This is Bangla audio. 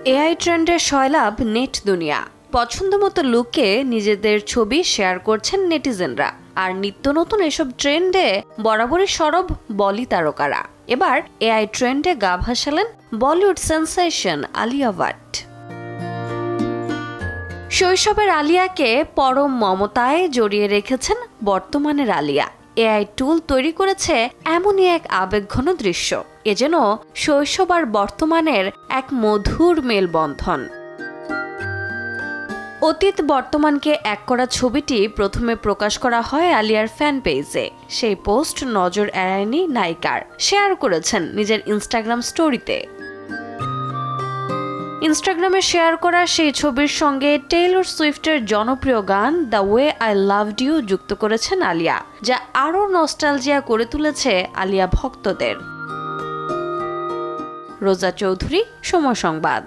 এআই ট্রেন্ডের সয়লাভ নেট দুনিয়া। পছন্দমতো লুকে নিজেদের ছবি শেয়ার করছেন নেটিজেনরা। আর নিত্য নতুন এসব ট্রেন্ডে বরাবরই সরব বলি তারকারা। এবার এআই ট্রেন্ডে গা ভাসালেন বলিউড সেন্সেশন আলিয়া ভাট। শৈশবের আলিয়াকে পরম মমতায় জড়িয়ে রেখেছেন বর্তমানের আলিয়া। এআই টুল তৈরি করেছে এমনই এক আবেগঘন দৃশ্য, এ যেন শৈশব আর বর্তমানের এক মধুর মেলবন্ধন। অতীত বর্তমানকে এক করা ছবিটি প্রথমে প্রকাশ করা হয় আলিয়ার ফ্যান পেজে। সেই পোস্ট নজর এড়ায়নি নায়িকার, শেয়ার করেছেন নিজের ইনস্টাগ্রাম স্টোরিতে। ইনস্টাগ্রামে শেয়ার করা সেই ছবির সঙ্গে টেইলর সুইফটের জনপ্রিয় গান the way I loved you যুক্ত করেছেন আলিয়া, যা আরও নস্টালজিয়া করে তুলেছে আলিয়া ভক্তদের। রোজা চৌধুরী, সময় সংবাদ।